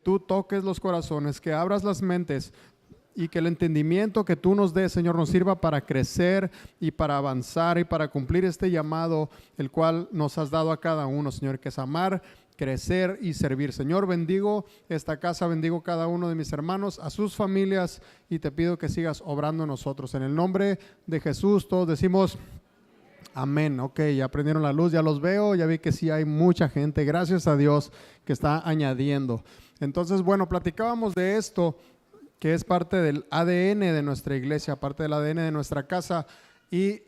tú toques los corazones, que abras las mentes y que el entendimiento que tú nos des, Señor, nos sirva para crecer y para avanzar y para cumplir este llamado, el cual nos has dado a cada uno, Señor, que es amar, crecer y servir. Señor, bendigo esta casa, bendigo cada uno de mis hermanos, a sus familias, y te pido que sigas obrando en nosotros. En el nombre de Jesús, todos decimos amén. Ok, ya prendieron la luz, ya los veo, ya vi que sí hay mucha gente, gracias a Dios, que está añadiendo. Entonces, bueno, platicábamos de esto, que es parte del ADN de nuestra iglesia, parte del ADN de nuestra casa, y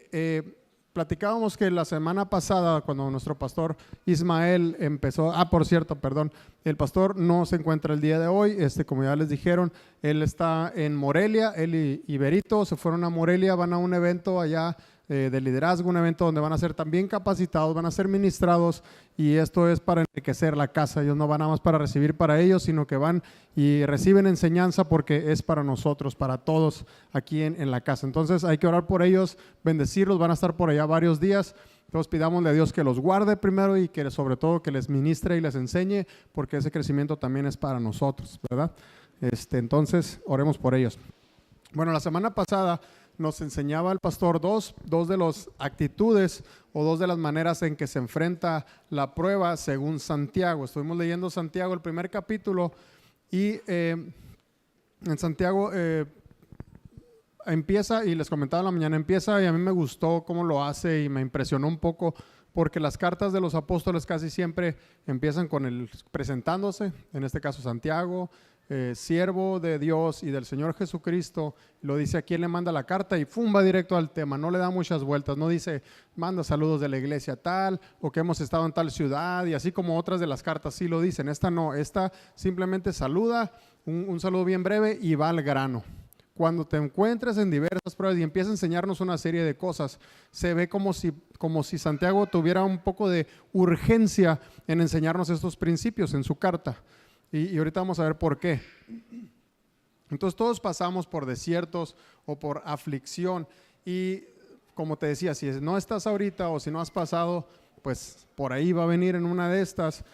platicábamos que la semana pasada, cuando nuestro pastor Ismael empezó, por cierto, perdón, el pastor no se encuentra el día de hoy, como ya les dijeron, él está en Morelia, él y Berito se fueron a Morelia, van a un evento allá de liderazgo, un evento donde van a ser también capacitados, van a ser ministrados, y esto es para enriquecer la casa. Ellos no van nada más para recibir para ellos, sino que van y reciben enseñanza porque es para nosotros, para todos aquí en la casa. Entonces hay que orar por ellos, bendecirlos, van a estar por allá varios días. Entonces pidámosle a Dios que los guarde primero y que sobre todo que les ministre y les enseñe, porque ese crecimiento también es para nosotros, ¿verdad? Entonces oremos por ellos. Bueno, la semana pasada nos enseñaba el pastor dos de las actitudes o dos de las maneras en que se enfrenta la prueba según Santiago. Estuvimos leyendo Santiago, el primer capítulo, y en Santiago empieza, y les comentaba en la mañana, empieza, y a mí me gustó cómo lo hace y me impresionó un poco, porque las cartas de los apóstoles casi siempre empiezan con el presentándose, en este caso Santiago, siervo de Dios y del Señor Jesucristo, lo dice a quién le manda la carta y ¡fum! Va directo al tema, no le da muchas vueltas, no dice manda saludos de la iglesia tal o que hemos estado en tal ciudad, y así como otras de las cartas sí lo dicen. Esta no, esta simplemente saluda, un saludo bien breve y va al grano. Cuando te encuentres en diversas pruebas y empieza a enseñarnos una serie de cosas, se ve como si Santiago tuviera un poco de urgencia en enseñarnos estos principios en su carta. Y ahorita vamos a ver por qué. Entonces todos pasamos por desiertos o por aflicción, y como te decía, si no estás ahorita o si no has pasado, pues por ahí va a venir en una de estas,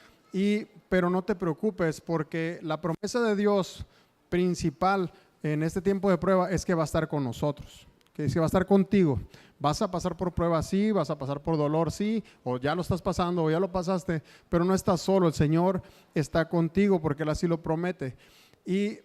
pero no te preocupes, porque la promesa de Dios principal en este tiempo de prueba es que va a estar con nosotros, que es que va a estar contigo. Vas a pasar por prueba, sí, vas a pasar por dolor, sí, o ya lo estás pasando o ya lo pasaste, pero no estás solo, el Señor está contigo porque Él así lo promete. Y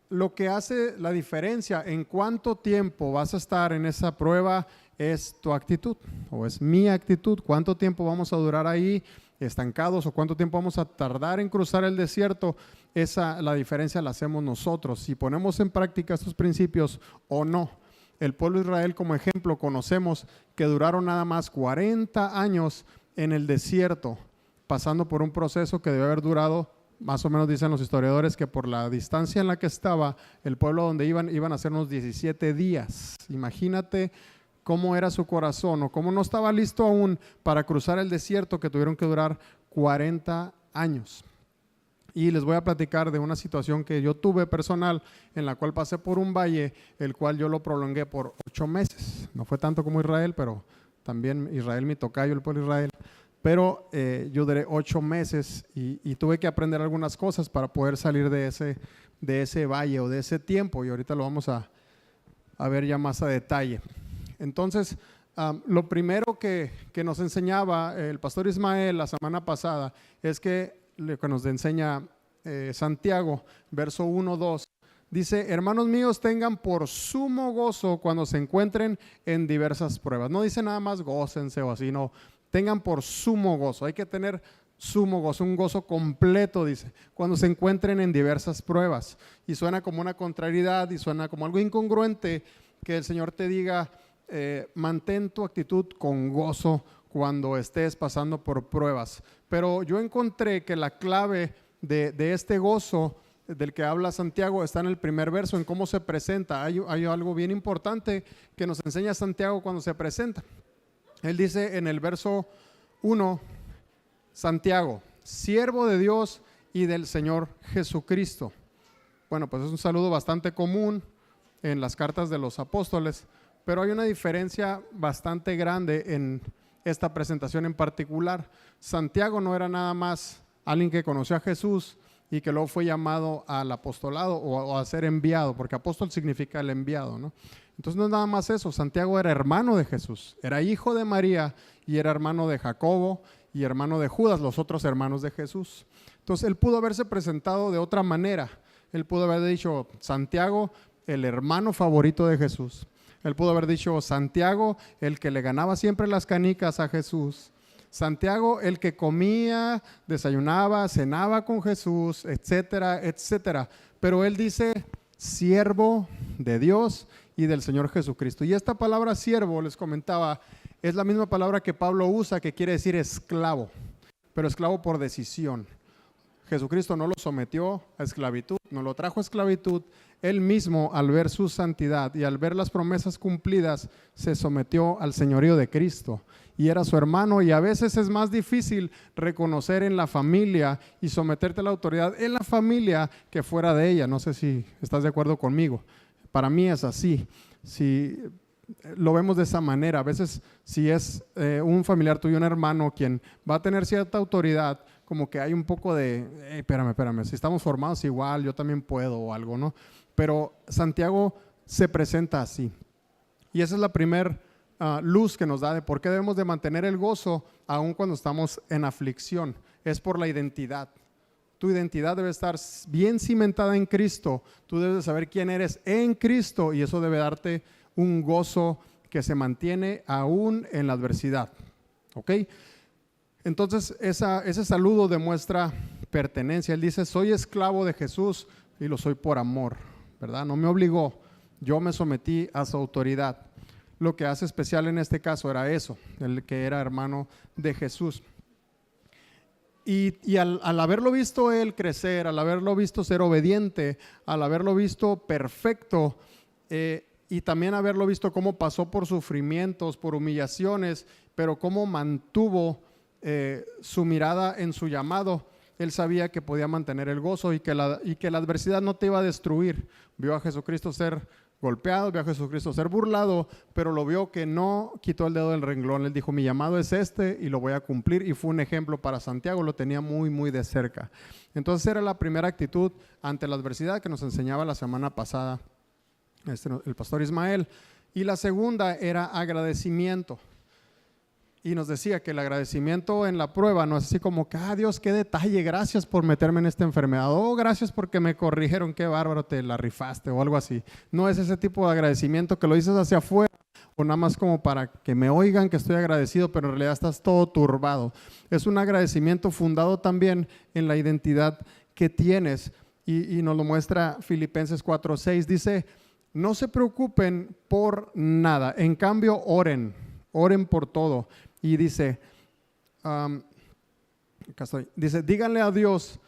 lo que hace la diferencia en cuánto tiempo vas a estar en esa prueba es tu actitud, o es mi actitud. Cuánto tiempo vamos a durar ahí estancados o cuánto tiempo vamos a tardar en cruzar el desierto. La diferencia la hacemos nosotros, si ponemos en práctica estos principios o no. El pueblo de Israel, como ejemplo, conocemos que duraron nada más 40 años en el desierto, pasando por un proceso que debe haber durado, más o menos dicen los historiadores, que por la distancia en la que estaba el pueblo donde iban a ser unos 17 días. Imagínate cómo era su corazón, o cómo no estaba listo aún para cruzar el desierto, que tuvieron que durar 40 años. Y les voy a platicar de una situación que yo tuve personal, en la cual pasé por un valle, el cual yo lo prolongué por 8 meses. No fue tanto como Israel, pero también Israel, mi tocayo, el pueblo de Israel. Pero yo duré 8 meses y tuve que aprender algunas cosas para poder salir de ese valle o de ese tiempo. Y ahorita lo vamos a ver ya más a detalle. Entonces, lo primero que nos enseñaba el pastor Ismael la semana pasada es que lo que nos enseña Santiago, verso 1-2, dice: hermanos míos, tengan por sumo gozo cuando se encuentren en diversas pruebas. No dice nada más gócense o así, no, tengan por sumo gozo. Hay que tener sumo gozo, un gozo completo, dice, cuando se encuentren en diversas pruebas. Y suena como una contrariedad y suena como algo incongruente que el Señor te diga, mantén tu actitud con gozo cuando estés pasando por pruebas. Pero yo encontré que la clave de este gozo del que habla Santiago está en el primer verso, en cómo se presenta. Hay algo bien importante que nos enseña Santiago cuando se presenta. Él dice en el verso 1, Santiago, siervo de Dios y del Señor Jesucristo. Bueno, pues es un saludo bastante común en las cartas de los apóstoles, pero hay una diferencia bastante grande en esta presentación en particular. Santiago no era nada más alguien que conoció a Jesús y que luego fue llamado al apostolado o a ser enviado, porque apóstol significa el enviado, ¿no? Entonces no es nada más eso, Santiago era hermano de Jesús, era hijo de María y era hermano de Jacobo y hermano de Judas, los otros hermanos de Jesús. Entonces él pudo haberse presentado de otra manera, él pudo haber dicho Santiago, el hermano favorito de Jesús. Él pudo haber dicho Santiago, el que le ganaba siempre las canicas a Jesús. Santiago, el que comía, desayunaba, cenaba con Jesús, etcétera, etcétera. Pero él dice siervo de Dios y del Señor Jesucristo. Y esta palabra siervo, les comentaba, es la misma palabra que Pablo usa, que quiere decir esclavo, pero esclavo por decisión. Jesucristo no lo sometió a esclavitud, no lo trajo a esclavitud. Él mismo, al ver su santidad y al ver las promesas cumplidas, se sometió al señorío de Cristo y era su hermano. Y a veces es más difícil reconocer en la familia y someterte a la autoridad en la familia que fuera de ella. No sé si estás de acuerdo conmigo. Para mí es así. Si lo vemos de esa manera, a veces si es un familiar tuyo, un hermano, quien va a tener cierta autoridad, como que hay un poco de, espérame, si estamos formados igual, yo también puedo o algo, ¿no? Pero Santiago se presenta así. Y esa es la primera luz que nos da de por qué debemos de mantener el gozo aun cuando estamos en aflicción. Es por la identidad. Tu identidad debe estar bien cimentada en Cristo. Tú debes de saber quién eres en Cristo y eso debe darte un gozo que se mantiene aún en la adversidad. ¿Ok? Entonces ese saludo demuestra pertenencia. Él dice, soy esclavo de Jesús y lo soy por amor, ¿verdad? No me obligó, yo me sometí a su autoridad. Lo que hace especial en este caso era eso, el que era hermano de Jesús. Y al haberlo visto él crecer, al haberlo visto ser obediente, al haberlo visto perfecto, y también haberlo visto cómo pasó por sufrimientos, por humillaciones, pero cómo mantuvo su mirada en su llamado, él sabía que podía mantener el gozo y que la adversidad no te iba a destruir. Vio a Jesucristo ser golpeado, vio a Jesucristo ser burlado, pero lo vio que no quitó el dedo del renglón. Él dijo, mi llamado es este y lo voy a cumplir, y fue un ejemplo para Santiago, lo tenía muy, muy de cerca. Entonces era la primera actitud ante la adversidad que nos enseñaba la semana pasada el pastor Ismael. Y la segunda era agradecimiento. Y nos decía que el agradecimiento en la prueba no es así como que, Dios, qué detalle, gracias por meterme en esta enfermedad, gracias porque me corrigieron, qué bárbaro, te la rifaste o algo así. No es ese tipo de agradecimiento que lo dices hacia afuera o nada más como para que me oigan que estoy agradecido, pero en realidad estás todo turbado. Es un agradecimiento fundado también en la identidad que tienes, y nos lo muestra Filipenses 4:6. Dice, no se preocupen por nada, en cambio oren por todo. Y dice, dice, díganle a Dios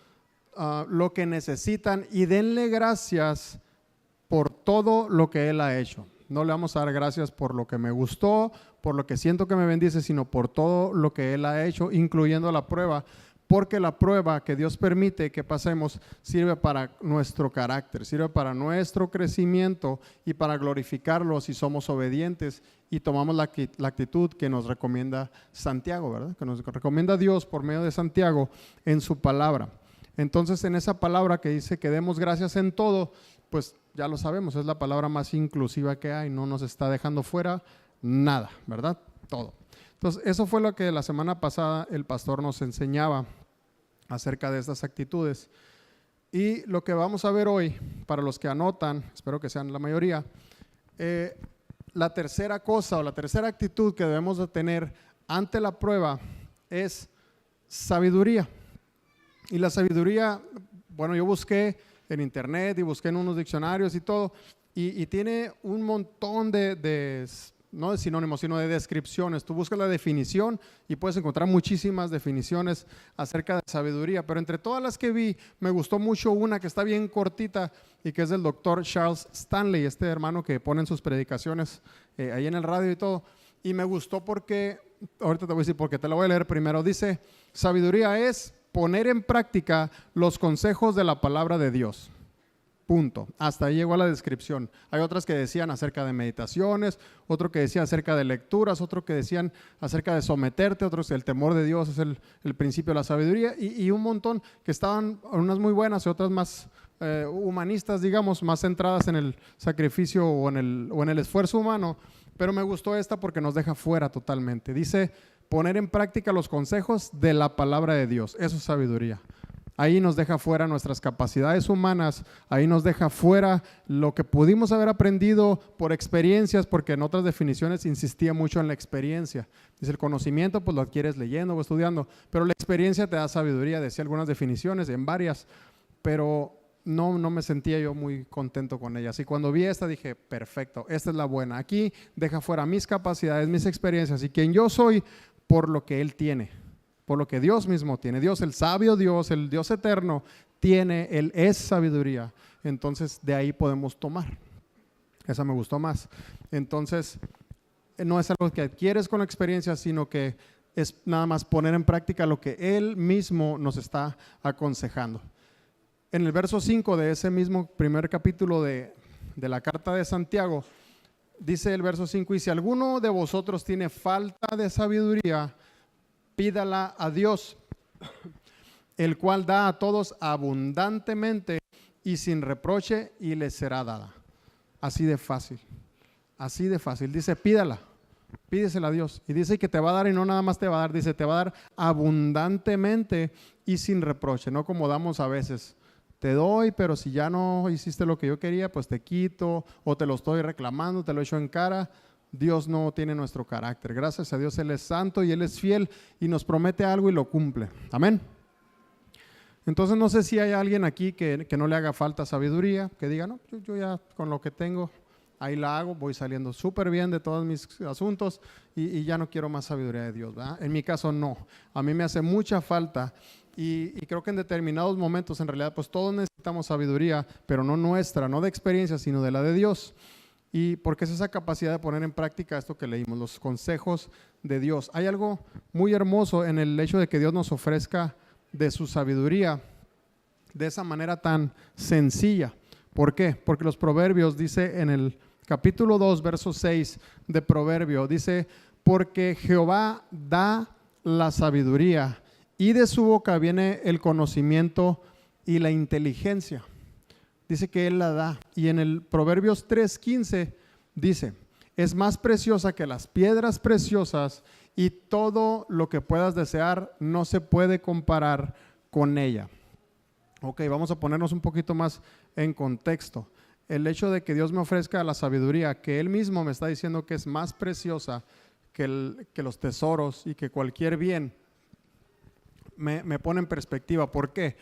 lo que necesitan y denle gracias por todo lo que Él ha hecho. No le vamos a dar gracias por lo que me gustó, por lo que siento que me bendice, sino por todo lo que Él ha hecho, incluyendo la prueba. Porque la prueba que Dios permite que pasemos sirve para nuestro carácter, sirve para nuestro crecimiento y para glorificarlo si somos obedientes y tomamos la actitud que nos recomienda Santiago, ¿verdad? Que nos recomienda Dios por medio de Santiago en su palabra. Entonces, en esa palabra que dice que demos gracias en todo, pues ya lo sabemos, es la palabra más inclusiva que hay, no nos está dejando fuera nada, ¿verdad? Todo. Entonces, eso fue lo que la semana pasada el pastor nos enseñaba acerca de estas actitudes. Y lo que vamos a ver hoy, para los que anotan, espero que sean la mayoría, la tercera cosa o la tercera actitud que debemos de tener ante la prueba es sabiduría. Y la sabiduría, bueno, yo busqué en internet y busqué en unos diccionarios y todo, y tiene un montón no de sinónimos, sino de descripciones. Tú buscas la definición y puedes encontrar muchísimas definiciones acerca de sabiduría, pero entre todas las que vi, me gustó mucho una que está bien cortita y que es del doctor Charles Stanley, este hermano que pone en sus predicaciones ahí en el radio y todo, y me gustó porque, ahorita te voy a decir porque te la voy a leer primero. Dice, sabiduría es poner en práctica los consejos de la palabra de Dios. Punto. Hasta ahí llegó a la descripción. Hay otras que decían acerca de meditaciones, otro que decía acerca de lecturas, otro que decían acerca de someterte, otros el temor de Dios es el principio de la sabiduría y un montón que estaban unas muy buenas y otras más humanistas, digamos, más centradas en el sacrificio o en el esfuerzo humano. Pero me gustó esta porque nos deja fuera totalmente. Dice, poner en práctica los consejos de la palabra de Dios. Eso es sabiduría. Ahí nos deja fuera nuestras capacidades humanas, ahí nos deja fuera lo que pudimos haber aprendido por experiencias, porque en otras definiciones insistía mucho en la experiencia. Dice, el conocimiento pues lo adquieres leyendo o estudiando, pero la experiencia te da sabiduría, decía algunas definiciones, en varias, pero no me sentía yo muy contento con ellas. Y cuando vi esta dije, perfecto, esta es la buena. Aquí deja fuera mis capacidades, mis experiencias y quien yo soy por lo que Él tiene. Por lo que Dios mismo tiene. Dios, el sabio Dios, el Dios eterno, tiene, Él es sabiduría. Entonces, de ahí podemos tomar. Esa me gustó más. Entonces, no es algo que adquieres con la experiencia, sino que es nada más poner en práctica lo que Él mismo nos está aconsejando. En el verso 5 de ese mismo primer capítulo de la carta de Santiago, dice el verso 5, y si alguno de vosotros tiene falta de sabiduría, pídala a Dios, el cual da a todos abundantemente y sin reproche y le será dada. Así de fácil, así de fácil. Dice, pídala, pídesela a Dios. Y dice que te va a dar y no nada más te va a dar, dice, te va a dar abundantemente y sin reproche, no como damos a veces. Te doy, pero si ya no hiciste lo que yo quería, pues te quito o te lo estoy reclamando, te lo echo en cara. Dios no tiene nuestro carácter. Gracias a Dios Él es santo y Él es fiel y nos promete algo y lo cumple. Amén. Entonces no sé si hay alguien aquí que no le haga falta sabiduría, que diga, no, yo ya con lo que tengo, ahí la hago, voy saliendo súper bien de todos mis asuntos y ya no quiero más sabiduría de Dios, ¿verdad? En mi caso no, a mí me hace mucha falta y creo que en determinados momentos en realidad pues todos necesitamos sabiduría, pero no nuestra, no de experiencia, sino de la de Dios. Y porque es esa capacidad de poner en práctica esto que leímos, los consejos de Dios. Hay algo muy hermoso en el hecho de que Dios nos ofrezca de su sabiduría de esa manera tan sencilla. ¿Por qué? Porque los Proverbios, dice en el capítulo 2, verso 6 de Proverbio, dice, porque Jehová da la sabiduría y de su boca viene el conocimiento y la inteligencia. Dice que Él la da. Y en el Proverbios 3:15 dice, es más preciosa que las piedras preciosas y todo lo que puedas desear no se puede comparar con ella. Ok, vamos a ponernos un poquito más en contexto. El hecho de que Dios me ofrezca la sabiduría, que Él mismo me está diciendo que es más preciosa que los tesoros y que cualquier bien, me pone en perspectiva. ¿Por qué?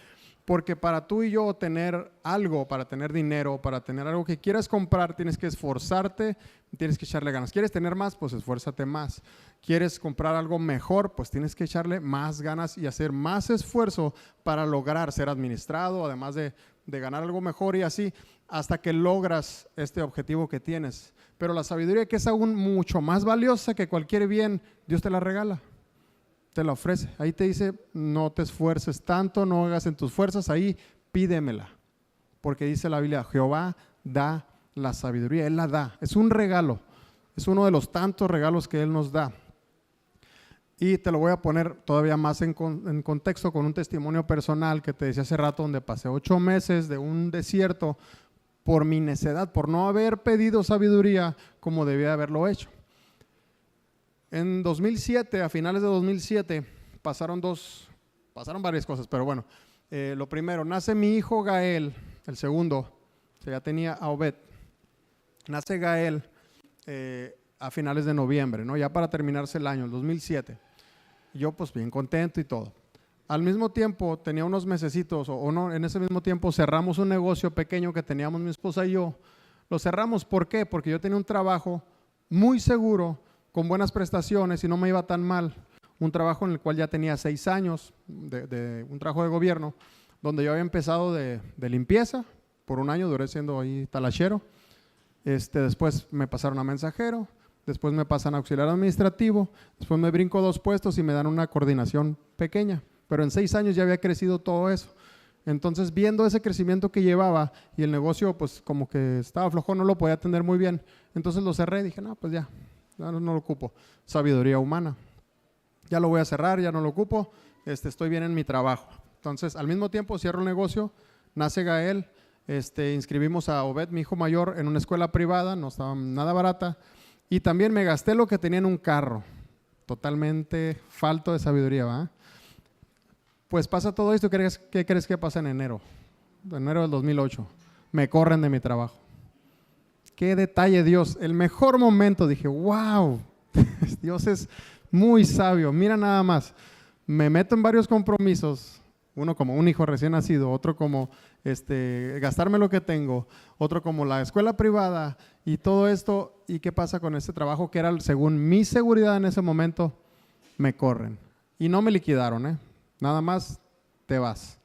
Porque para tú y yo tener algo, para tener dinero, para tener algo que quieras comprar, tienes que esforzarte, tienes que echarle ganas. ¿Quieres tener más? Pues esfuérzate más. ¿Quieres comprar algo mejor? Pues tienes que echarle más ganas y hacer más esfuerzo para lograr ser administrado, además de ganar algo mejor y así, hasta que logras este objetivo que tienes. Pero la sabiduría, que es aún mucho más valiosa que cualquier bien, Dios te la regala. Te la ofrece, ahí te dice, no te esfuerces tanto, no hagas en tus fuerzas, ahí pídemela, porque dice la Biblia, Jehová da la sabiduría, Él la da, es un regalo, es uno de los tantos regalos que Él nos da. Y te lo voy a poner todavía más en contexto con un testimonio personal que te decía hace rato, donde pasé 8 meses de un desierto por mi necedad, por no haber pedido sabiduría como debía haberlo hecho. En 2007, a finales de 2007, pasaron varias cosas, pero bueno, lo primero, nace mi hijo Gael, el segundo, ya tenía a Obed, nace Gael a finales de noviembre, ¿no? Ya para terminarse el año, el 2007, yo pues bien contento y todo. Al mismo tiempo, tenía unos mesecitos, o no, en ese mismo tiempo cerramos un negocio pequeño que teníamos mi esposa y yo, lo cerramos, ¿por qué? Porque yo tenía un trabajo muy seguro, con buenas prestaciones y no me iba tan mal, un trabajo en el cual ya tenía 6 años, de un trabajo de gobierno, donde yo había empezado de limpieza, por un año duré siendo ahí talachero, después me pasaron a mensajero, después me pasan a auxiliar administrativo, después me brinco 2 puestos y me dan una coordinación pequeña, pero en 6 años ya había crecido todo eso. Entonces, viendo ese crecimiento que llevaba y el negocio pues como que estaba flojo, no lo podía atender muy bien, entonces lo cerré y dije, no, pues ya, no lo ocupo. Sabiduría humana. Ya lo voy a cerrar, ya no lo ocupo, estoy bien en mi trabajo. Entonces, al mismo tiempo cierro el negocio, nace Gael, inscribimos a Obed, mi hijo mayor, en una escuela privada, no estaba nada barata, y también me gasté lo que tenía en un carro, totalmente falto de sabiduría, ¿va? Pues pasa todo esto, ¿qué crees que pasa en enero? Enero del 2008, me corren de mi trabajo. Qué detalle Dios, el mejor momento, dije, wow, Dios es muy sabio, mira nada más, me meto en varios compromisos, uno como un hijo recién nacido, otro como gastarme lo que tengo, otro como la escuela privada y todo esto, ¿y qué pasa con este trabajo que era según mi seguridad en ese momento? Me corren y no me liquidaron, nada más te vas.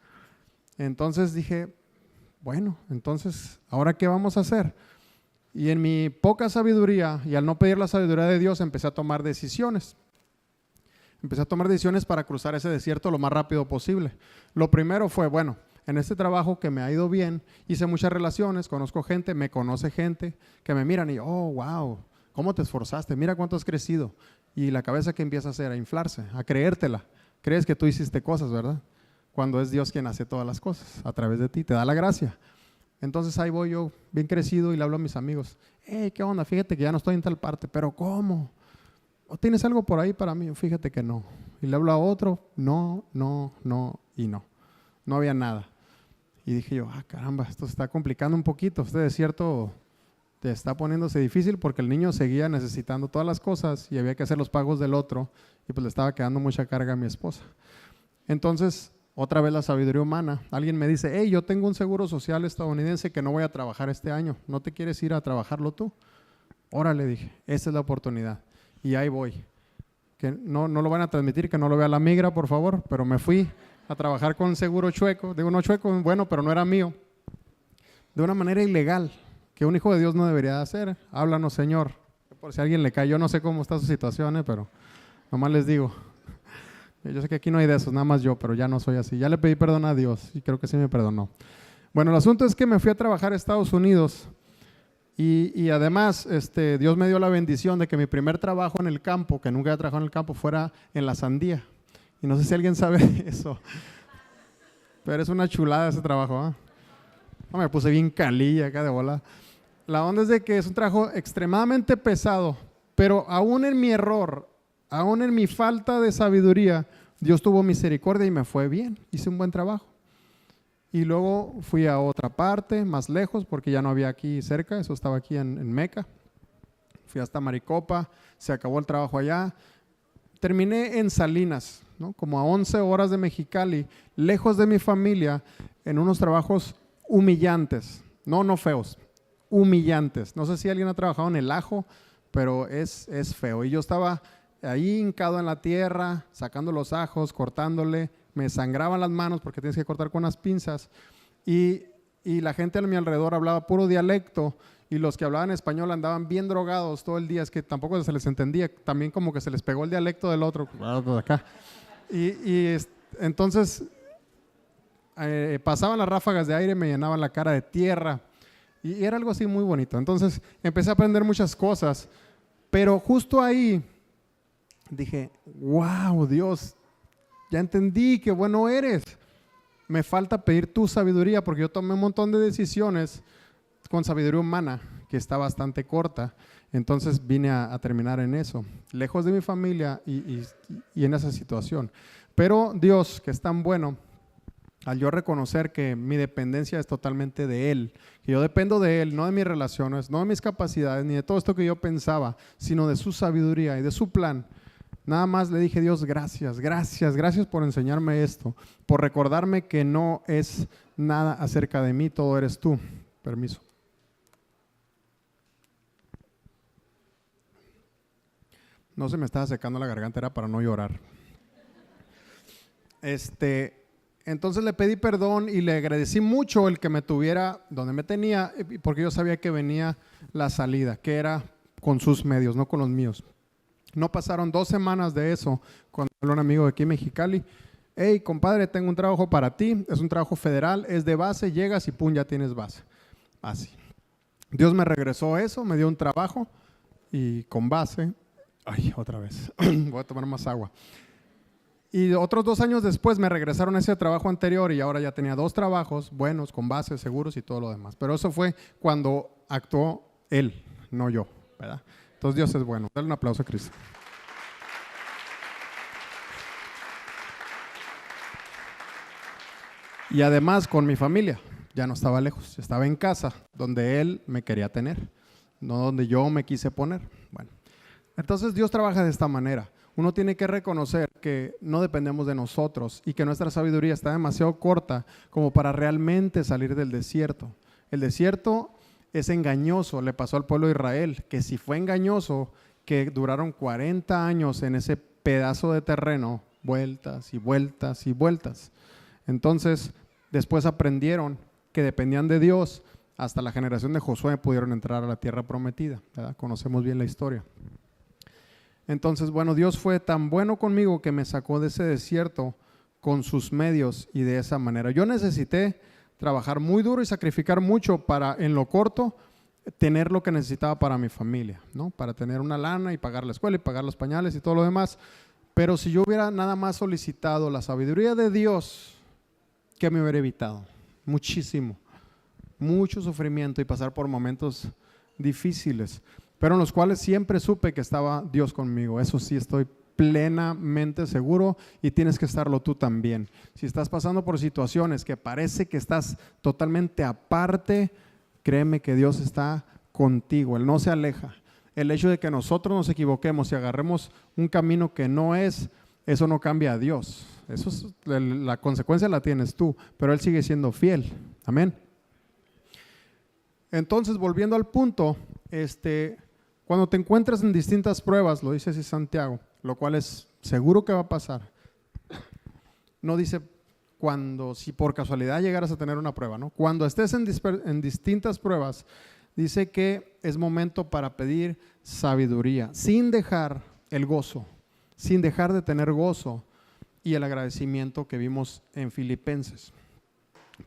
Entonces dije, bueno, entonces, ¿ahora qué vamos a hacer? Y en mi poca sabiduría y al no pedir la sabiduría de Dios, empecé a tomar decisiones. Empecé a tomar decisiones para cruzar ese desierto lo más rápido posible. Lo primero fue, bueno, en este trabajo que me ha ido bien, hice muchas relaciones, conozco gente, me conoce gente que me miran y, oh, wow, ¿cómo te esforzaste? Mira cuánto has crecido. Y la cabeza que empieza a hacer, a inflarse, a creértela. Crees que tú hiciste cosas, ¿verdad? Cuando es Dios quien hace todas las cosas a través de ti, te da la gracia. Entonces ahí voy yo, bien crecido, y le hablo a mis amigos. Hey, ¿qué onda? Fíjate que ya no estoy en tal parte, pero ¿cómo? ¿O tienes algo por ahí para mí? Fíjate que no. Y le hablo a otro, no y no. No había nada. Y dije yo, caramba, esto se está complicando un poquito. Este desierto te está poniéndose difícil porque el niño seguía necesitando todas las cosas y había que hacer los pagos del otro y pues le estaba quedando mucha carga a mi esposa. Entonces, otra vez la sabiduría humana. Alguien me dice, hey, yo tengo un seguro social estadounidense que no voy a trabajar este año. ¿No te quieres ir a trabajarlo tú? Órale, dije, esa es la oportunidad. Y ahí voy. Que no lo van a transmitir, que no lo vea la migra, por favor, pero me fui a trabajar con seguro chueco. Digo, no chueco, bueno, pero no era mío. De una manera ilegal, que un hijo de Dios no debería de hacer. Háblanos, Señor. Por si a alguien le cae, yo no sé cómo está su situación, pero nomás les digo. Yo sé que aquí no hay de esos, nada más yo, pero ya no soy así. Ya le pedí perdón a Dios y creo que sí me perdonó. Bueno, el asunto es que me fui a trabajar a Estados Unidos y además Dios me dio la bendición de que mi primer trabajo en el campo, que nunca había trabajado en el campo, fuera en la sandía. Y no sé si alguien sabe eso, pero es una chulada ese trabajo, ¿eh? No, me puse bien calilla acá de bola. La onda es de que es un trabajo extremadamente pesado, pero aún en mi error, aún en mi falta de sabiduría, Dios tuvo misericordia y me fue bien, hice un buen trabajo. Y luego fui a otra parte, más lejos, porque ya no había aquí cerca, eso estaba aquí en Meca. Fui hasta Maricopa, se acabó el trabajo allá. Terminé en Salinas, ¿no? Como a 11 horas de Mexicali, lejos de mi familia, en unos trabajos humillantes, no feos, humillantes. No sé si alguien ha trabajado en el ajo, pero es feo. Y yo estaba ahí hincado en la tierra, sacando los ajos, cortándole, me sangraban las manos porque tienes que cortar con unas pinzas y la gente a mi alrededor hablaba puro dialecto y los que hablaban español andaban bien drogados todo el día, es que tampoco se les entendía, también como que se les pegó el dialecto del otro de acá. Entonces pasaban las ráfagas de aire, me llenaban la cara de tierra y era algo así muy bonito. Entonces empecé a aprender muchas cosas, pero justo ahí dije, wow, Dios, ya entendí qué bueno eres. Me falta pedir tu sabiduría porque yo tomé un montón de decisiones con sabiduría humana que está bastante corta. Entonces vine a terminar en eso, lejos de mi familia y en esa situación. Pero Dios, que es tan bueno, al yo reconocer que mi dependencia es totalmente de Él, que yo dependo de Él, no de mis relaciones, no de mis capacidades, ni de todo esto que yo pensaba, sino de su sabiduría y de su plan. Nada más le dije, Dios, gracias por enseñarme esto, por recordarme que no es nada acerca de mí, todo eres tú. Permiso. No se me estaba secando la garganta, era para no llorar. Entonces le pedí perdón y le agradecí mucho el que me tuviera donde me tenía, porque yo sabía que venía la salida, que era con sus medios, no con los míos. No pasaron 2 semanas de eso cuando habló un amigo de aquí en Mexicali. hey, compadre, tengo un trabajo para ti, es un trabajo federal, es de base, llegas y pum, ya tienes base. Así. Dios me regresó eso, me dio un trabajo y con base, ay, otra vez, voy a tomar más agua. Y otros 2 años después me regresaron a ese trabajo anterior y ahora ya tenía 2 trabajos buenos, con bases, seguros y todo lo demás. Pero eso fue cuando actuó Él, no yo, ¿verdad? Entonces Dios es bueno. Dale un aplauso a Cristo. Y además con mi familia, ya no estaba lejos, estaba en casa, donde Él me quería tener, no donde yo me quise poner. Bueno, entonces Dios trabaja de esta manera. Uno tiene que reconocer que no dependemos de nosotros y que nuestra sabiduría está demasiado corta como para realmente salir del desierto. El desierto es engañoso, le pasó al pueblo de Israel, que si fue engañoso, que duraron 40 años en ese pedazo de terreno, vueltas y vueltas y vueltas. Entonces, después aprendieron que dependían de Dios. Hasta la generación de Josué pudieron entrar a la tierra prometida, ¿verdad? Conocemos bien la historia. Entonces, bueno, Dios fue tan bueno conmigo que me sacó de ese desierto con sus medios y de esa manera. Yo necesité trabajar muy duro y sacrificar mucho para, en lo corto, tener lo que necesitaba para mi familia, ¿no? Para tener una lana y pagar la escuela y pagar los pañales y todo lo demás. Pero si yo hubiera nada más solicitado la sabiduría de Dios, ¿qué me hubiera evitado? Muchísimo, mucho sufrimiento y pasar por momentos difíciles, pero en los cuales siempre supe que estaba Dios conmigo. Eso sí, estoy plenamente seguro y tienes que estarlo tú también. Si estás pasando por situaciones que parece que estás totalmente aparte, créeme que Dios está contigo, Él no se aleja. El hecho de que nosotros nos equivoquemos y agarremos un camino que no es, eso no cambia a Dios. Eso es, la consecuencia la tienes tú, pero Él sigue siendo fiel. Amén. Entonces, volviendo al punto, cuando te encuentras en distintas pruebas, lo dice así Santiago, lo cual es seguro que va a pasar. No dice cuando, si por casualidad llegaras a tener una prueba, ¿no? Cuando estés en distintas pruebas, dice que es momento para pedir sabiduría, sin dejar el gozo, sin dejar de tener gozo y el agradecimiento que vimos en Filipenses.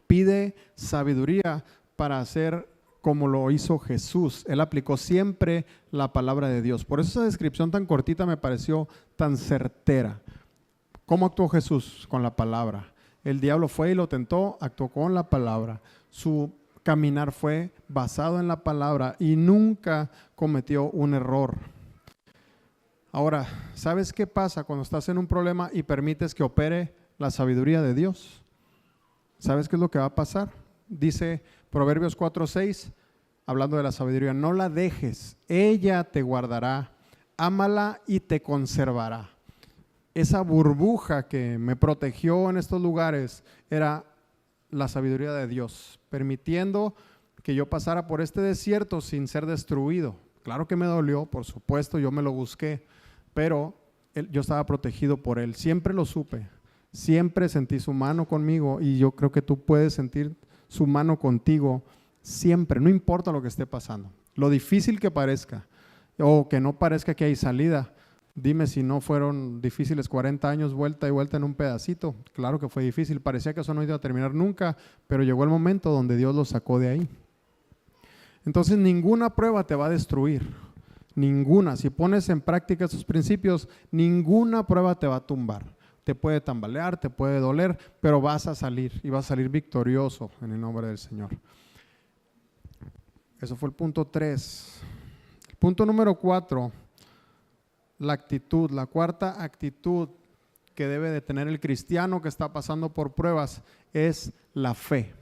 Pide sabiduría para hacer como lo hizo Jesús. Él aplicó siempre la palabra de Dios. Por eso esa descripción tan cortita me pareció tan certera. ¿Cómo actuó Jesús? Con la palabra. El diablo fue y lo tentó, actuó con la palabra. Su caminar fue basado en la palabra y nunca cometió un error. Ahora, ¿sabes qué pasa cuando estás en un problema y permites que opere la sabiduría de Dios? ¿Sabes qué es lo que va a pasar? Dice Proverbios 4:6, hablando de la sabiduría, no la dejes, ella te guardará, ámala y te conservará. Esa burbuja que me protegió en estos lugares era la sabiduría de Dios, permitiendo que yo pasara por este desierto sin ser destruido. Claro que me dolió, por supuesto, yo me lo busqué, pero yo estaba protegido por Él, siempre lo supe, siempre sentí su mano conmigo y yo creo que tú puedes sentir su mano contigo siempre, no importa lo que esté pasando, lo difícil que parezca o que no parezca que hay salida. Dime si no fueron difíciles 40 años vuelta y vuelta en un pedacito. Claro que fue difícil, parecía que eso no iba a terminar nunca, pero llegó el momento donde Dios lo sacó de ahí. Entonces ninguna prueba te va a destruir, ninguna. Si pones en práctica esos principios, ninguna prueba te va a tumbar. Te puede tambalear, te puede doler, pero vas a salir y vas a salir victorioso en el nombre del Señor. Eso fue el punto 3. El punto número 4, la actitud, la cuarta actitud que debe de tener el cristiano que está pasando por pruebas es la fe.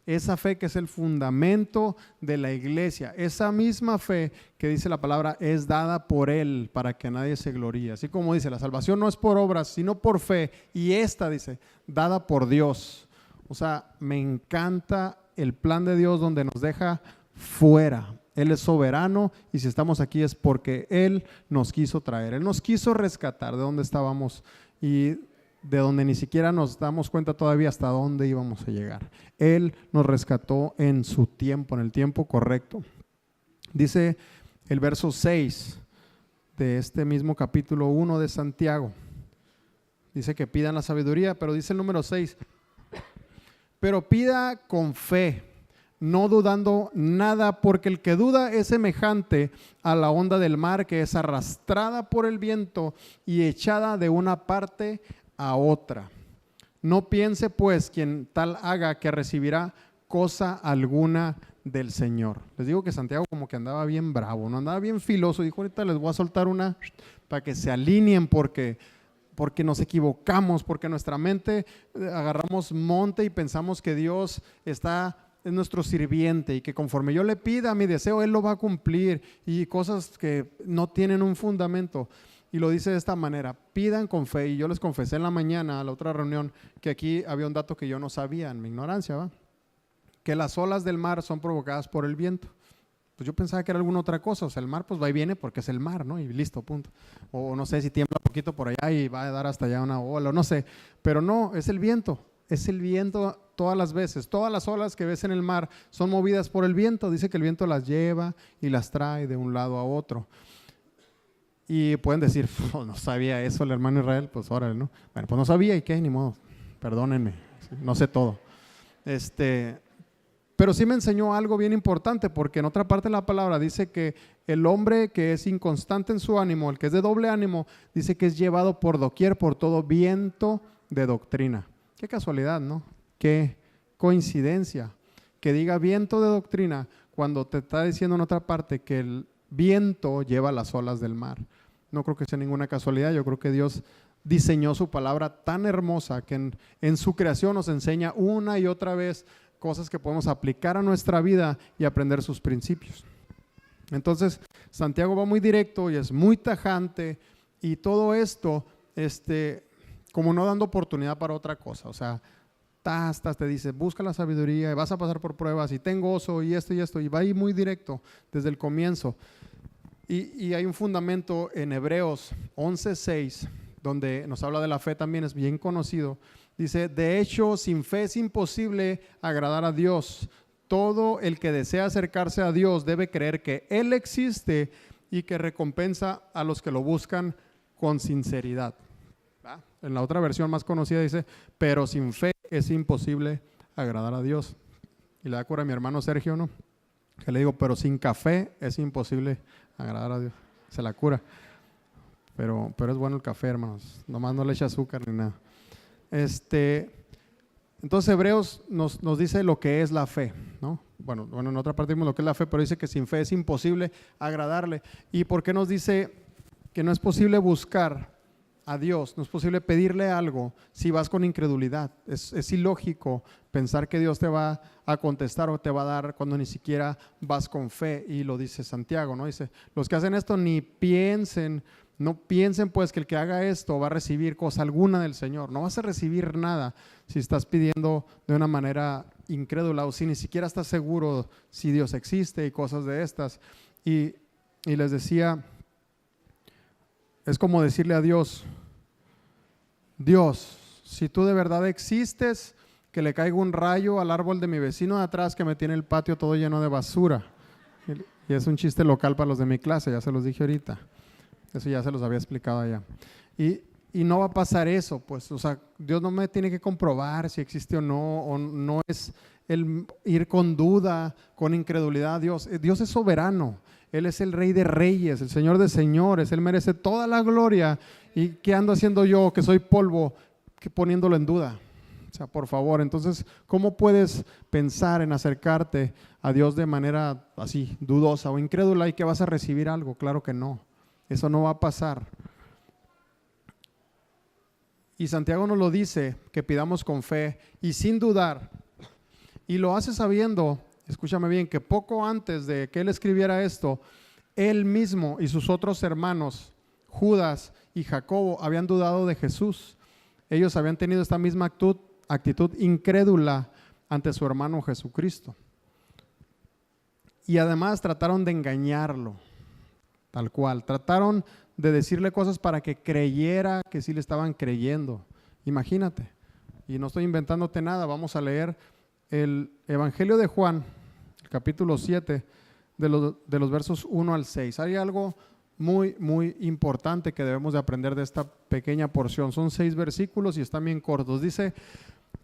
Esa fe que es el fundamento de la iglesia, esa misma fe que dice la palabra es dada por Él para que nadie se gloríe. Así como dice, la salvación no es por obras, sino por fe. Y esta dice, dada por Dios. O sea, me encanta el plan de Dios donde nos deja fuera. Él es soberano y si estamos aquí es porque Él nos quiso traer. Él nos quiso rescatar de donde estábamos y de donde ni siquiera nos damos cuenta todavía hasta dónde íbamos a llegar. Él nos rescató en su tiempo, en el tiempo correcto. Dice el verso 6 de este mismo capítulo 1 de Santiago. dice que pidan la sabiduría, pero dice el número 6, pero pida con fe, no dudando nada, porque el que duda es semejante a la onda del mar que es arrastrada por el viento y echada de una parte a otra. No piense pues quien tal haga que recibirá cosa alguna del Señor. Les digo que Santiago como que andaba bien bravo, no andaba bien filoso, dijo ahorita les voy a soltar una para que se alineen porque nos equivocamos, porque nuestra mente agarramos monte y pensamos que Dios es nuestro sirviente y que conforme yo le pida mi deseo, Él lo va a cumplir, y cosas que no tienen un fundamento. Y lo dice de esta manera: pidan con fe. Y yo les confesé en la mañana, a la otra reunión, que aquí había un dato que yo no sabía en mi ignorancia, ¿va? Que las olas del mar son provocadas por el viento. Pues yo pensaba que era alguna otra cosa, o sea, el mar pues va y viene porque es el mar, ¿no? Y listo, punto. O no sé si tiembla un poquito por allá y va a dar hasta allá una ola, no sé, pero no, es el viento todas las veces. Todas las olas que ves en el mar son movidas por el viento. Dice que el viento las lleva y las trae de un lado a otro. Y pueden decir, oh, no sabía eso el hermano Israel, pues órale, ¿no? Bueno, pues no sabía y qué, ni modo, perdónenme, no sé todo. Pero sí me enseñó algo bien importante, porque en otra parte de la palabra dice que el hombre que es inconstante en su ánimo, el que es de doble ánimo, dice que es llevado por doquier, por todo viento de doctrina. Qué casualidad, ¿no? Qué coincidencia que diga viento de doctrina cuando te está diciendo en otra parte que el viento lleva las olas del mar. No creo que sea ninguna casualidad. Yo creo que Dios diseñó su palabra tan hermosa que en su creación nos enseña una y otra vez cosas que podemos aplicar a nuestra vida y aprender sus principios. Entonces, Santiago va muy directo y es muy tajante, y todo esto, como no dando oportunidad para otra cosa. O sea, te dice, busca la sabiduría y vas a pasar por pruebas y ten gozo y esto, y va ahí muy directo desde el comienzo. Y hay un fundamento en Hebreos 11:6, donde nos habla de la fe, también es bien conocido. Dice, de hecho, sin fe es imposible agradar a Dios. Todo el que desea acercarse a Dios debe creer que Él existe y que recompensa a los que lo buscan con sinceridad. ¿Va? En la otra versión más conocida dice, pero sin fe es imposible agradar a Dios. Y le da cura a mi hermano Sergio, ¿no? Que le digo, pero sin café es imposible agradar a Dios. Se la cura. Pero es bueno el café, hermanos. Nomás no le echa azúcar ni nada. Entonces Hebreos nos dice lo que es la fe, ¿no? Bueno, en otra parte vimos lo que es la fe, pero dice que sin fe es imposible agradarle. ¿Y por qué nos dice que no es posible buscar a Dios, no es posible pedirle algo si vas con incredulidad? Es ilógico pensar que Dios te va a contestar o te va a dar cuando ni siquiera vas con fe. Y lo dice Santiago, ¿no? Dice, los que hacen esto no piensen pues que el que haga esto va a recibir cosa alguna del Señor. No vas a recibir nada si estás pidiendo de una manera incrédula o si ni siquiera estás seguro si Dios existe y cosas de estas. Y les decía, es como decirle a Dios, Dios, si tú de verdad existes, que le caiga un rayo al árbol de mi vecino de atrás que me tiene el patio todo lleno de basura. Y es un chiste local para los de mi clase, ya se los dije ahorita. Eso ya se los había explicado allá. Y no va a pasar eso, pues, o sea, Dios no me tiene que comprobar si existe o no es el ir con duda, con incredulidad. Dios es soberano, Él es el Rey de Reyes, el Señor de Señores, Él merece toda la gloria. ¿Y qué ando haciendo yo, que soy polvo, que poniéndolo en duda? O sea, por favor, entonces, ¿cómo puedes pensar en acercarte a Dios de manera así, dudosa o incrédula y que vas a recibir algo? Claro que no. Eso no va a pasar. Y Santiago nos lo dice, que pidamos con fe y sin dudar. Y lo hace sabiendo, escúchame bien, que poco antes de que él escribiera esto, él mismo y sus otros hermanos, Judas y Jacobo, habían dudado de Jesús. Ellos habían tenido esta misma actitud incrédula ante su hermano Jesucristo. Y además trataron de engañarlo. Tal cual, trataron de decirle cosas para que creyera que sí le estaban creyendo. Imagínate, y no estoy inventándote nada, vamos a leer el Evangelio de Juan, el capítulo 7, de los versos 1 al 6. Hay algo muy, muy importante que debemos de aprender de esta pequeña porción. Son 6 versículos y están bien cortos. Dice: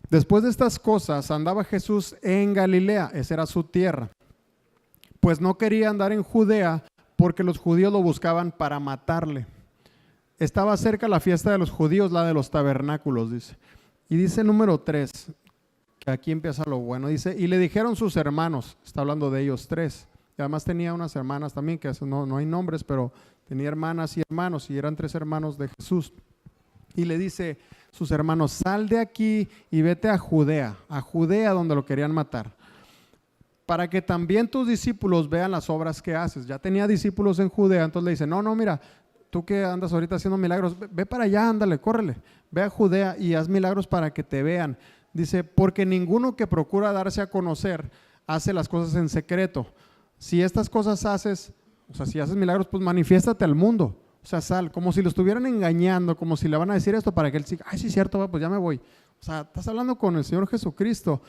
después de estas cosas andaba Jesús en Galilea, esa era su tierra, pues no quería andar en Judea porque los judíos lo buscaban para matarle. Estaba cerca la fiesta de los judíos, la de los tabernáculos, dice. Y dice número 3, que aquí empieza lo bueno, dice: y le dijeron sus hermanos, está hablando de ellos 3, y además tenía unas hermanas también, que no hay nombres, pero tenía hermanas y hermanos, y eran 3 hermanos de Jesús. Y le dice sus hermanos: sal de aquí y vete a Judea donde lo querían matar, para que también tus discípulos vean las obras que haces. Ya tenía discípulos en Judea, entonces le dice: no, mira, tú que andas ahorita haciendo milagros, ve para allá, ándale, córrele, ve a Judea y haz milagros para que te vean. Dice: porque ninguno que procura darse a conocer hace las cosas en secreto. Si estas cosas haces, o sea, si haces milagros, pues manifiéstate al mundo. O sea, sal, como si lo estuvieran engañando, como si le van a decir esto para que él siga: ay, sí, cierto, pues ya me voy. O sea, estás hablando con el Señor Jesucristo.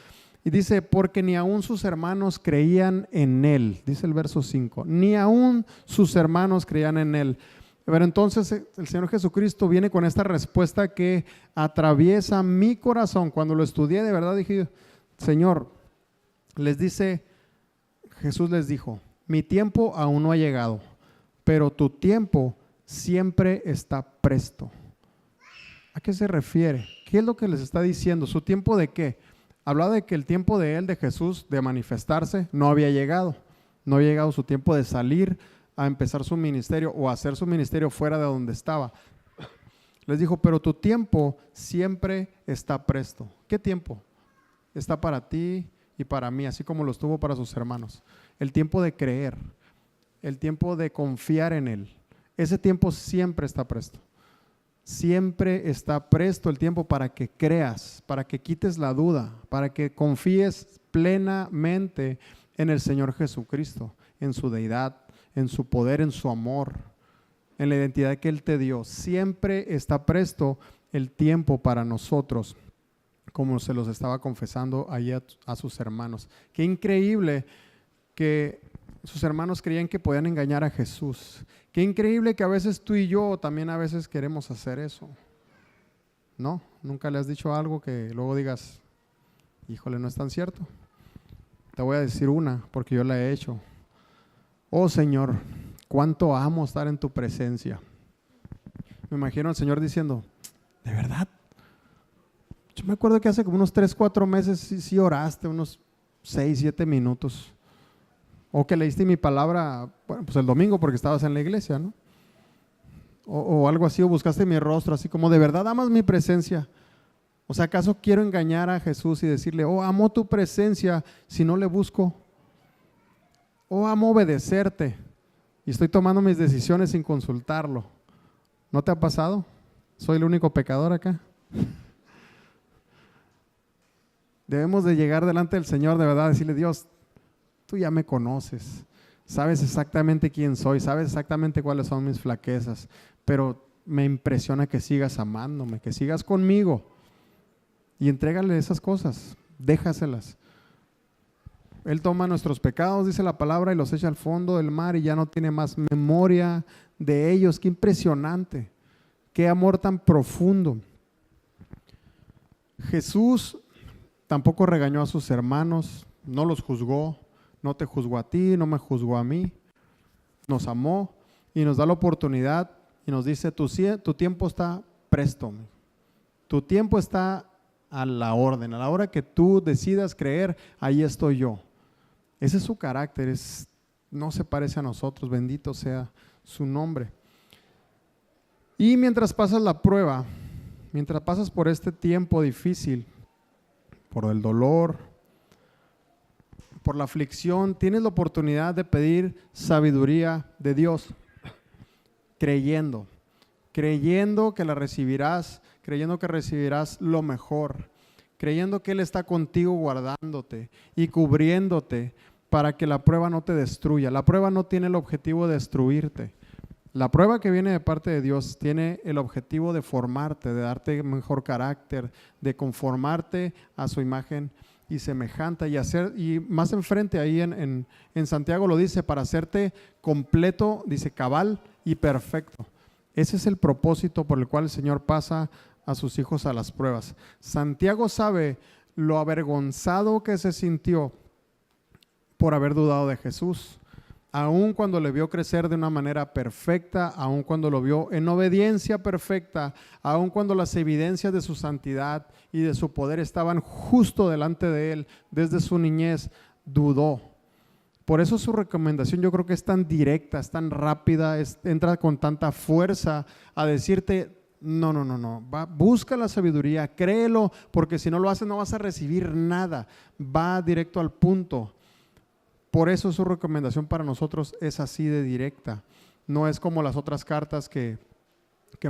Y dice: porque ni aún sus hermanos creían en él. Dice el verso 5, ni aún sus hermanos creían en él. Pero entonces el Señor Jesucristo viene con esta respuesta que atraviesa mi corazón. Cuando lo estudié, de verdad dije: Señor, Jesús les dijo: mi tiempo aún no ha llegado, pero tu tiempo siempre está presto. ¿A qué se refiere? ¿Qué es lo que les está diciendo? ¿Su tiempo de qué? Hablaba de que el tiempo de él, de Jesús, de manifestarse, no había llegado. No había llegado su tiempo de salir a empezar su ministerio o hacer su ministerio fuera de donde estaba. Les dijo: pero tu tiempo siempre está presto. ¿Qué tiempo? Está para ti y para mí, así como lo estuvo para sus hermanos. El tiempo de creer, el tiempo de confiar en él. Ese tiempo siempre está presto. Siempre está presto el tiempo para que creas, para que quites la duda, para que confíes plenamente en el Señor Jesucristo, en su deidad, en su poder, en su amor, en la identidad que Él te dio. Siempre está presto el tiempo para nosotros, como se los estaba confesando ahí a sus hermanos. Qué increíble que sus hermanos creían que podían engañar a Jesús. Qué increíble que a veces tú y yo también a veces queremos hacer eso. ¿No? ¿Nunca le has dicho algo que luego digas: híjole, no es tan cierto? Te voy a decir una, porque yo la he hecho. Oh Señor, cuánto amo estar en tu presencia. Me imagino al Señor diciendo: ¿de verdad? Yo me acuerdo que hace como unos 3, 4 meses sí oraste, unos 6, 7 minutos. O que leíste mi palabra, bueno, pues el domingo porque estabas en la iglesia, ¿no? O algo así, o buscaste mi rostro, así como: ¿de verdad amas mi presencia? O sea, ¿acaso quiero engañar a Jesús y decirle: oh, amo tu presencia si no le busco? Oh, amo obedecerte y estoy tomando mis decisiones sin consultarlo. ¿No te ha pasado? ¿Soy el único pecador acá? Debemos de llegar delante del Señor, de verdad, decirle: Dios, tú ya me conoces, sabes exactamente quién soy, sabes exactamente cuáles son mis flaquezas, pero me impresiona que sigas amándome, que sigas conmigo, y entrégale esas cosas, déjaselas. Él toma nuestros pecados, dice la palabra, y los echa al fondo del mar y ya no tiene más memoria de ellos. Qué impresionante, qué amor tan profundo. Jesús tampoco regañó a sus hermanos, no los juzgó. No te juzgó a ti, no me juzgó a mí. Nos amó y nos da la oportunidad y nos dice: tu tiempo está presto. Tu tiempo está a la orden. A la hora que tú decidas creer, ahí estoy yo. Ese es su carácter, no se parece a nosotros. Bendito sea su nombre. Y mientras pasas la prueba, mientras pasas por este tiempo difícil, por el dolor, por la aflicción, tienes la oportunidad de pedir sabiduría de Dios, creyendo que la recibirás, creyendo que recibirás lo mejor, creyendo que Él está contigo guardándote y cubriéndote para que la prueba no te destruya. La prueba no tiene el objetivo de destruirte. La prueba que viene de parte de Dios tiene el objetivo de formarte, de darte mejor carácter, de conformarte a su imagen y semejante y hacer, y más enfrente ahí en Santiago lo dice, para hacerte completo, dice cabal y perfecto. Ese es el propósito por el cual el Señor pasa a sus hijos a las pruebas. Santiago sabe lo avergonzado que se sintió por haber dudado de Jesús, aun cuando le vio crecer de una manera perfecta, aun cuando lo vio en obediencia perfecta, aun cuando las evidencias de su santidad y de su poder estaban justo delante de él desde su niñez, dudó. Por eso su recomendación yo creo que es tan directa, es tan rápida, entra con tanta fuerza a decirte, no, busca la sabiduría, créelo, porque si no lo haces no vas a recibir nada, va directo al punto. Por eso su recomendación para nosotros es así de directa, no es como las otras cartas que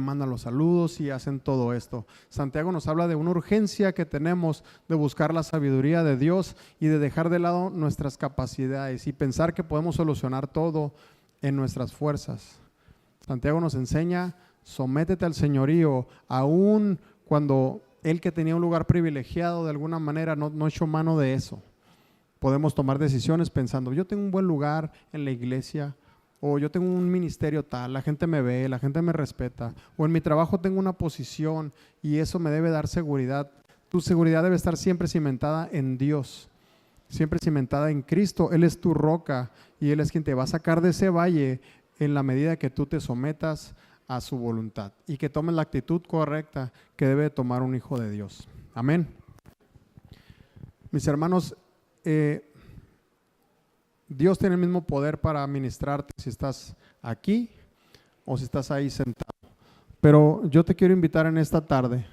mandan los saludos y hacen todo esto. Santiago nos habla de una urgencia que tenemos de buscar la sabiduría de Dios y de dejar de lado nuestras capacidades y pensar que podemos solucionar todo en nuestras fuerzas. Santiago nos enseña, sométete al señorío, aun cuando él, que tenía un lugar privilegiado, de alguna manera no echó mano de eso. Podemos tomar decisiones pensando, yo tengo un buen lugar en la iglesia, o yo tengo un ministerio tal, la gente me ve, la gente me respeta, o en mi trabajo tengo una posición y eso me debe dar seguridad. Tu seguridad debe estar siempre cimentada en Dios, siempre cimentada en Cristo. Él es tu roca y Él es quien te va a sacar de ese valle en la medida que tú te sometas a su voluntad y que tomes la actitud correcta que debe tomar un hijo de Dios. Amén. Mis hermanos, Dios tiene el mismo poder para ministrarte si estás aquí o si estás ahí sentado. Pero yo te quiero invitar en esta tarde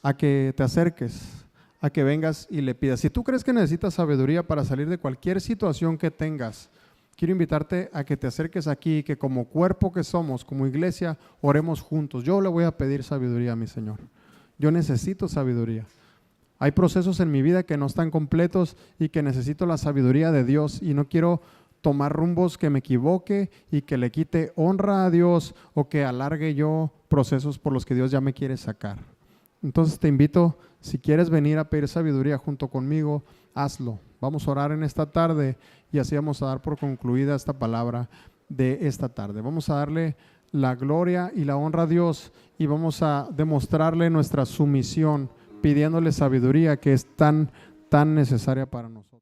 a que te acerques, a que vengas y le pidas. Si tú crees que necesitas sabiduría para salir de cualquier situación que tengas, quiero invitarte a que te acerques aquí y que como cuerpo que somos, como iglesia, oremos juntos. Yo le voy a pedir sabiduría a mi Señor. Yo necesito sabiduría. Hay procesos en mi vida que no están completos y que necesito la sabiduría de Dios y no quiero tomar rumbos que me equivoque y que le quite honra a Dios o que alargue yo procesos por los que Dios ya me quiere sacar. Entonces te invito, si quieres venir a pedir sabiduría junto conmigo, hazlo. Vamos a orar en esta tarde y así vamos a dar por concluida esta palabra de esta tarde. Vamos a darle la gloria y la honra a Dios y vamos a demostrarle nuestra sumisión, pidiéndole sabiduría que es tan necesaria para nosotros.